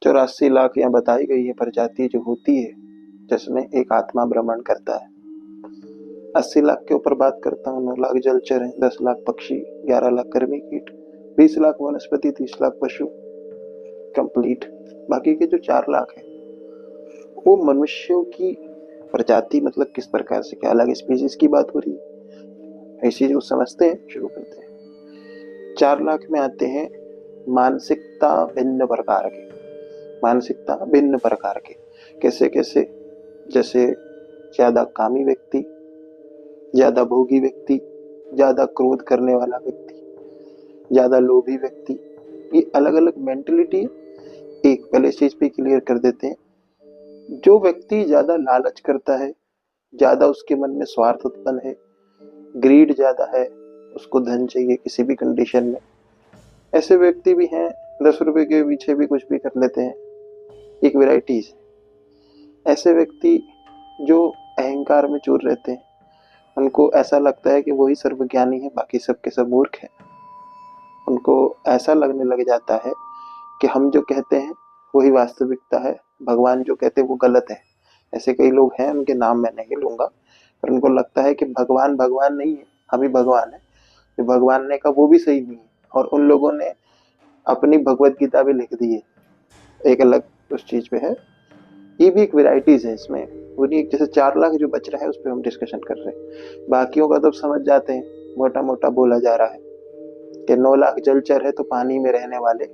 84 लाख यहाँ बताई गई है प्रजाति जो होती है जिसमें एक आत्मा भ्रमण करता है। 80 लाख के ऊपर बात करता हूँ। 9 लाख जलचर है, 10 लाख पक्षी, 11 लाख कृमि कीट, 20 लाख वनस्पति, 30 लाख पशु। कंप्लीट। बाकी के जो 4 लाख है वो मनुष्यों की प्रजाति, मतलब किस प्रकार से क्या अलग स्पीसीज की बात हो रही है, ऐसी जो समझते हैं। शुरू करते हैं। 4 लाख में आते हैं मानसिकता भिन्न प्रकार के। मानसिकता भिन्न प्रकार के कैसे कैसे? जैसे ज्यादा कामी व्यक्ति, ज्यादा भोगी व्यक्ति, ज्यादा क्रोध करने वाला व्यक्ति, ज्यादा लोभी व्यक्ति, ये अलग अलग मेंटलिटी। एक पहले इस चीज पे क्लियर कर देते हैं। जो व्यक्ति ज्यादा लालच करता है, ज्यादा उसके मन में स्वार्थ उत्पन्न है, ग्रीड ज्यादा है, उसको धन चाहिए किसी भी कंडीशन में, ऐसे व्यक्ति भी हैं। 10 रुपए के पीछे भी कुछ भी कर लेते हैं। एक वेराइटीज। ऐसे व्यक्ति जो अहंकार में चूर रहते हैं, उनको ऐसा लगता है कि वही सर्वज्ञानी है, बाकी सबके सब मूर्ख हैं। उनको ऐसा लगने लग जाता है कि हम जो कहते हैं वही वास्तविकता है, भगवान जो कहते हैं वो गलत है। ऐसे कई लोग हैं, उनके नाम मैं नहीं लूंगा, पर उनको लगता है कि भगवान भगवान नहीं है, हम ही भगवान है। जो भगवान ने कहा वो भी सही नहीं है, और उन लोगों ने अपनी भगवत गीता भी लिख दी है, एक अलग उस चीज पे है। ये भी एक वेराइटीज है इसमें। वो नहीं, जैसे 4 लाख जो बच रहा है उस पर हम डिस्कशन कर रहे हैं। बाकियों का तो समझ जाते हैं, मोटा मोटा बोला जा रहा है कि 9 लाख जलचर है तो पानी में रहने वाले।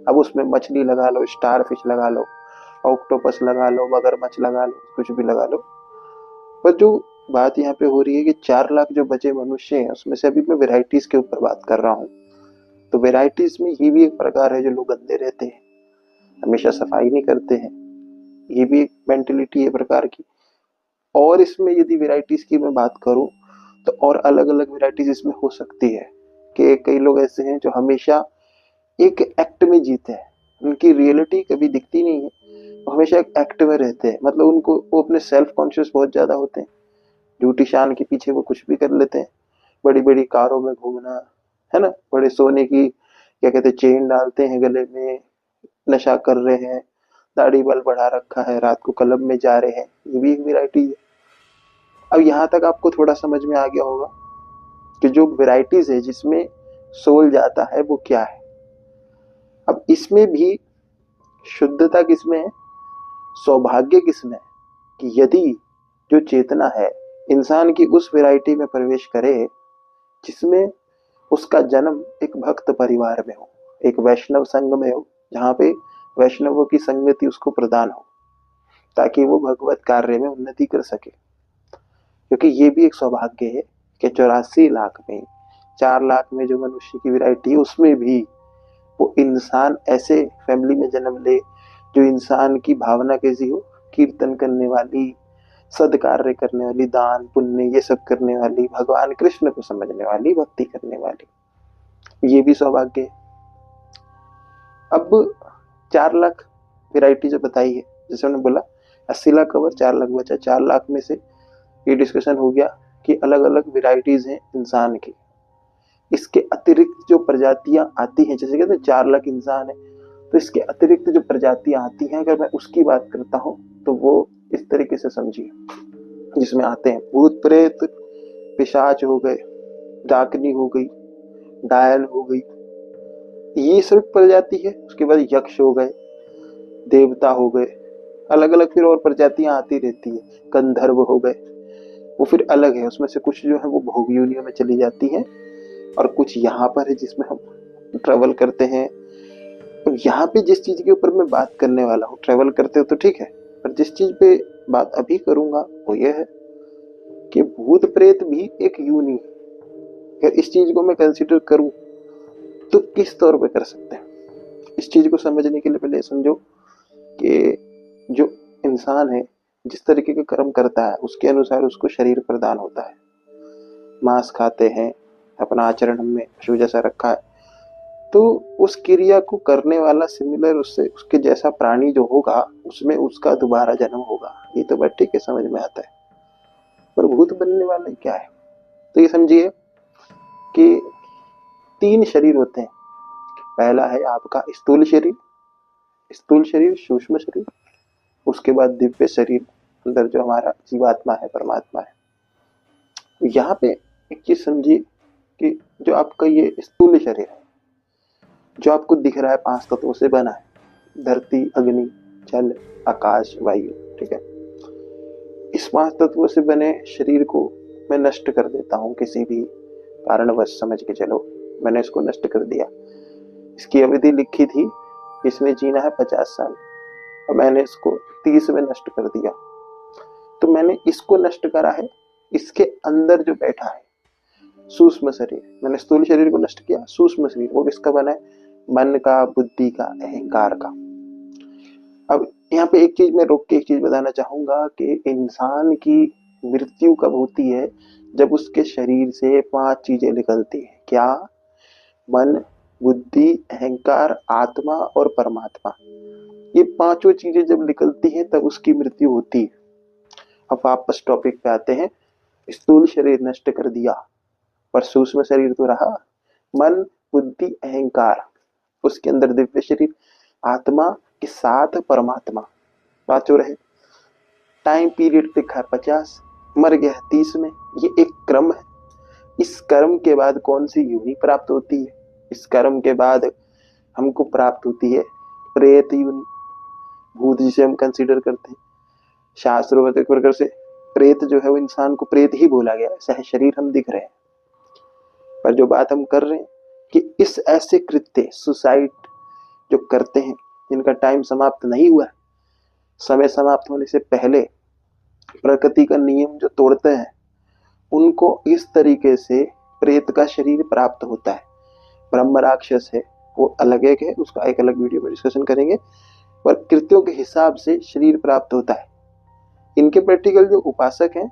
अब उसमें मछली लगा लो, स्टार फिश लगा लो, ऑक्टोपस लगा लो, मगरमच्छ लगा लो, कुछ भी लगा लो। पर जो बात यहाँ पे हो रही है कि 4 लाख जो बचे मनुष्य हैं, उसमें से अभी मैं वेराइटीज के ऊपर बात कर रहा हूँ। तो वेराइटीज में ये भी एक प्रकार है जो लोग गंदे रहते हैं, हमेशा सफाई नहीं करते हैं। ये भी एक मेंटेलिटी है प्रकार की। और इसमें यदि वेराइटीज की मैं बात करूं तो और अलग अलग वेराइटीज इसमें हो सकती है कि कई लोग ऐसे हैं जो हमेशा एक एक्ट में जीते हैं, उनकी रियलिटी कभी दिखती नहीं है, वो हमेशा एक एक्ट में रहते हैं। मतलब उनको, वो अपने सेल्फ कॉन्शियस बहुत ज्यादा होते हैं। झूठी शान के पीछे वो कुछ भी कर लेते हैं। बड़ी बड़ी कारों में घूमना, है ना, बड़े सोने की क्या कहते हैं चेन डालते हैं गले में, नशा कर रहे हैं, दाढ़ी बाल बढ़ा रखा है, रात को क्लब में जा रहे हैं, ये भी एक वैरायटी है। अब यहाँ तक आपको थोड़ा समझ में आ गया होगा कि जो वैरायटीज है जिसमें सोल जाता है वो क्या है। अब इसमें भी शुद्धता किसमें है, सौभाग्य किसमें है कि यदि जो चेतना है इंसान की उस वैरायटी में प्रवेश करे जिसमें उसका जन्म एक भक्त परिवार में हो, एक वैष्णव संघ में हो, जहाँ पे वैष्णवों की संगति उसको प्रदान हो, ताकि वो भगवत कार्य में उन्नति कर सके। क्योंकि ये भी एक सौभाग्य है कि 84 लाख में, 4 लाख में जो मनुष्य की वैरायटी है उसमें भी वो इंसान ऐसे फैमिली में जन्म ले जो इंसान की भावना कैसी हो, कीर्तन करने वाली, सदकार्य करने वाली, दान पुण्य ये सब करने वाली, भगवान कृष्ण को समझने वाली, भक्ति करने वाली। ये भी सौभाग्य है। अब 4 लाख वैरायटी जो बताई है, जैसे मैंने बोला 80 लाख कवर, 4 लाख बचा। 4 लाख में से ये डिस्कशन हो गया कि अलग अलग वैरायटीज हैं इंसान की। इसके अतिरिक्त जो प्रजातियां आती हैं, जैसे कहते हैं 4 लाख इंसान है, तो इसके अतिरिक्त जो प्रजातियां आती हैं अगर मैं उसकी बात करता हूं तो वो इस तरीके से समझिए, जिसमें आते हैं भूत प्रेत, पिशाच हो गए, डाकनी हो गई, डायन हो गई, ये सब प्रजाति है। उसके बाद यक्ष हो गए, देवता हो गए, अलग अलग फिर और प्रजातियां आती रहती है। गंधर्व हो गए, वो फिर अलग है। उसमें से कुछ जो है वो भोग योनियों में चली जाती हैं, और कुछ यहाँ पर है जिसमें हम ट्रेवल करते हैं। तो यहाँ पे जिस चीज के ऊपर मैं बात करने वाला हूँ, ट्रेवल करते हो तो ठीक है, पर जिस चीज पे बात अभी करूंगा वो ये है कि भूत प्रेत भी एक यूनि है। अगर इस चीज को मैं कंसिडर करूं तो किस तौर पे कर सकते हैं। इस चीज को समझने के लिए पहले समझो कि जो इंसान है जिस तरीके के कर्म करता है उसके अनुसार उसको शरीर प्रदान होता है। मांस खाते हैं, अपना आचरण हमने पशु जैसा रखा है, तो उस क्रिया को करने वाला सिमिलर उससे उसके जैसा प्राणी जो होगा उसमें उसका दोबारा जन्म होगा। ये तो बात ठीक है, समझ में आता है। पर भूत बनने वाले क्या है, तो ये समझिए कि 3 शरीर होते हैं। पहला है आपका स्थूल शरीर, स्थूल शरीर, सूक्ष्म शरीर, उसके बाद दिव्य शरीर, अंदर जो हमारा जीवात्मा है, परमात्मा है। यहाँ पे एक चीज समझिए कि जो आपका ये स्थूल शरीर है, जो आपको दिख रहा है 5 तत्वों से बना है, धरती, अग्नि, जल, आकाश, वायु, ठीक है। इस 5 तत्वों से बने शरीर को मैं नष्ट कर देता हूँ किसी भी कारणवश, समझ के चलो मैंने इसको नष्ट कर दिया। इसकी अवधि लिखी थी, इसमें जीना है 50 साल, और मैंने इसको 30 में नष्ट कर दिया। तो मैंने इसको नष्ट करा है, इसके अंदर जो बैठा है सूक्ष्म शरीर, मैंने स्थूल शरीर को नष्ट किया, सूक्ष्म शरीर वो किसका बना है? मन का, बुद्धि का, अहंकार का। अब यहाँ पे एक चीज मैं रोक के एक चीज बताना चाहूंगा कि इंसान की मृत्यु कब होती है? जब उसके शरीर से 5 चीजें निकलती है। क्या? मन, बुद्धि, अहंकार, आत्मा और परमात्मा। ये 5 चीजें जब निकलती हैं तब उसकी मृत्यु होती है। अब वापस टॉपिक पे आते हैं। स्थूल शरीर नष्ट कर दिया, पर सूक्ष्म शरीर तो रहा। मन, बुद्धि, अहंकार, उसके अंदर दिव्य शरीर, आत्मा के साथ परमात्मा, 5 रहे। टाइम पीरियड लिखा है 50, मर गया है 30 में। ये एक क्रम है। इस कर्म के बाद कौन सी योनि प्राप्त होती है? इस कर्म के बाद हमको प्राप्त होती है प्रेत योनि, भूत जिसे हम कंसीडर करते हैं। शास्त्रों में एक प्रकार से प्रेत जो है वो इंसान को प्रेत ही बोला गया, ऐसा है शरीर हम दिख रहे हैं। पर जो बात हम कर रहे हैं कि इस ऐसे कृत्य, सुसाइड जो करते हैं, जिनका टाइम समाप्त नहीं हुआ है, समय समाप्त होने से पहले प्रकृति का नियम जो तोड़ते हैं, उनको इस तरीके से प्रेत का शरीर प्राप्त होता है। ब्रह्म राक्षस है वो अलग एक है, उसका एक अलग वीडियो में डिस्कशन करेंगे। पर कृत्यों के हिसाब से शरीर प्राप्त होता है। इनके प्रैक्टिकल जो उपासक हैं,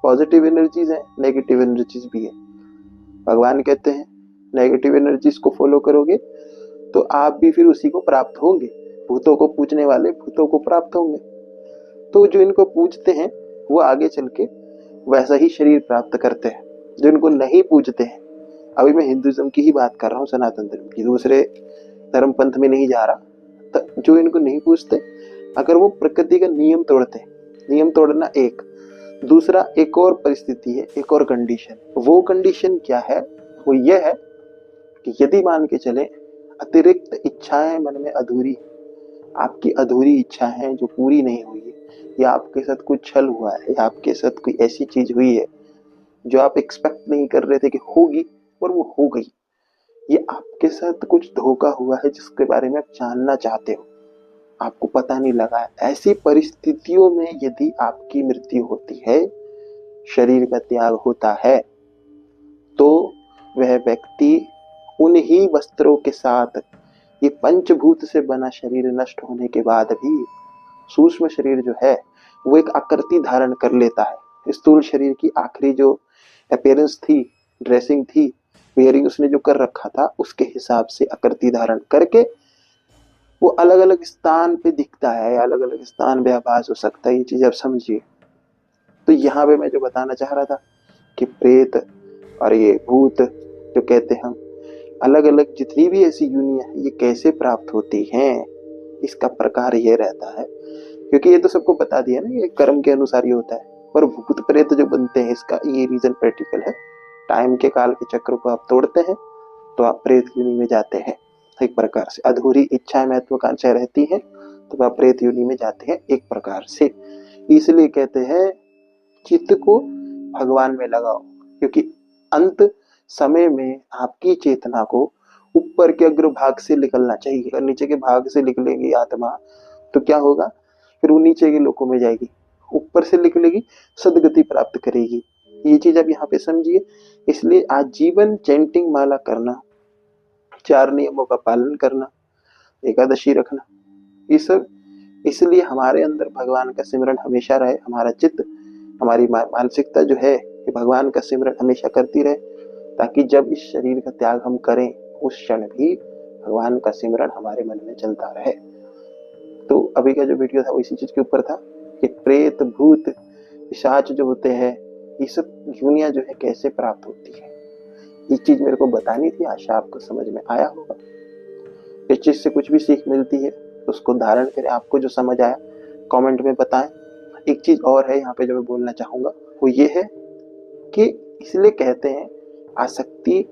पॉजिटिव एनर्जीज हैं, नेगेटिव एनर्जीज भी है। भगवान कहते हैं नेगेटिव एनर्जीज को फॉलो करोगे तो आप भी फिर उसी को प्राप्त होंगे। भूतों को पूजने वाले भूतों को प्राप्त होंगे। तो जो इनको पूजते हैं वो आगे चल के वैसा ही शरीर प्राप्त करते हैं। जो इनको नहीं पूजते हैं, अभी मैं हिंदुइज्म की ही बात कर रहा हूँ, सनातन धर्म की, दूसरे धर्म पंथ में नहीं जा रहा। तो जो इनको नहीं पूजते, अगर वो प्रकृति का नियम तोड़ते हैं, नियम तोड़ना एक, दूसरा एक और परिस्थिति है, एक और कंडीशन। वो कंडीशन क्या है? वो ये है कि यदि मान के चले अतिरिक्त इच्छाएं मन में अधूरी, आपकी अधूरी इच्छा है जो पूरी नहीं हुई है, या आपके साथ कुछ छल हुआ है, या आपके साथ कोई ऐसी चीज हुई है जो आप एक्सपेक्ट नहीं कर रहे थे कि होगी और वो हो गई, ये आपके साथ कुछ धोखा हुआ है जिसके बारे में आप जानना चाहते हो, आपको पता नहीं लगा है। ऐसी परिस्थितियों में यदि आपकी मृत्यु होती है, शरीर का त्याग होता है, तो वह व्यक्ति उन्हीं वस्त्रों के साथ, ये पंचभूत से बना शरीर नष्ट होने के बाद भी सूक्ष्म शरीर जो है वो एक आकृति धारण कर लेता है। स्थूल शरीर की आखिरी जो अपीयरेंस थी, ड्रेसिंग थी, वेयरिंग उसने जो कर रखा था, उसके हिसाब से आकृति धारण करके वो अलग अलग स्थान पे दिखता है, अलग अलग स्थान पे आभास हो सकता है। ये चीज आप समझिए। तो यहाँ पे मैं जो बताना चाह रहा था कि प्रेत और ये भूत जो कहते हैं हम, अलग अलग जितनी भी ऐसी यूनियन है, ये कैसे प्राप्त होती हैं, इसका प्रकार ये रहता है। क्योंकि ये तो सबको बता दिया ना, ये कर्म के अनुसार ही होता है। पर भूत प्रेत जो बनते हैं, इसका ये रीजन प्रैक्टिकल है। टाइम के काल के चक्र को आप तोड़ते हैं तो आप प्रेत योनि में जाते हैं। एक प्रकार से अधूरी इच्छा महत्वाकांक्षा रहती है तो आप प्रेत योनि में जाते हैं एक प्रकार से। इसलिए कहते हैं चित्त को भगवान में लगाओ, क्योंकि अंत समय में आपकी चेतना को ऊपर के अग्रभाग से निकलना चाहिए। अगर नीचे के भाग से निकलेगी आत्मा तो क्या होगा? फिर वो नीचे के लोकों में जाएगी, ऊपर से निकलेगी, सदगति प्राप्त करेगी। ये चीज आप यहाँ पे समझिए। इसलिए आजीवन चैंटिंग माला करना, 4 नियमों का पालन करना, एकादशी रखना, ये सब इसलिए हमारे अंदर भगवान का सिमरन हमेशा रहे। हमारा चित्त, हमारी मानसिकता जो है कि भगवान का सिमरन हमेशा करती रहे, ताकि जब इस शरीर का त्याग हम करें उस क्षण भी भगवान का सिमरन हमारे मन में चलता रहे। तो अभी का जो वीडियो था वो इसी चीज के ऊपर था कि प्रेत, भूत, पिशाच जो होते हैं, ये सब यूनिया जो है कैसे प्राप्त होती है, ये चीज मेरे को बतानी थी। आशा आपको समझ में आया होगा। इस चीज से कुछ भी सीख मिलती है उसको धारण करें। आपको जो समझ आया कमेंट में बताएं। एक चीज और है यहाँ पे जो मैं बोलना चाहूंगा, वो ये है कि इसलिए कहते हैं आसक्ति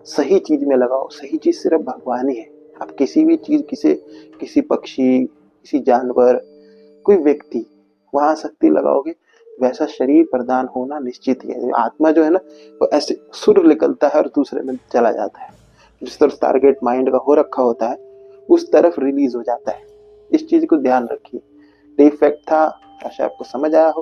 सही चीज में लगाओ। सही चीज सिर्फ भगवान ही है। आप किसी भी चीज, किसी पक्षी, किसी जानवर, कोई व्यक्ति, वहां आसक्ति लगाओगे, वैसा शरीर प्रदान होना निश्चित ही है। आत्मा जो है ना, वो ऐसे सुर निकलता है और दूसरे में चला जाता है। जिस तरफ टारगेट माइंड का हो रखा होता है उस तरफ रिलीज हो जाता है। इस चीज को ध्यान रखिए। इफेक्ट था, आशा आपको समझ आया हो।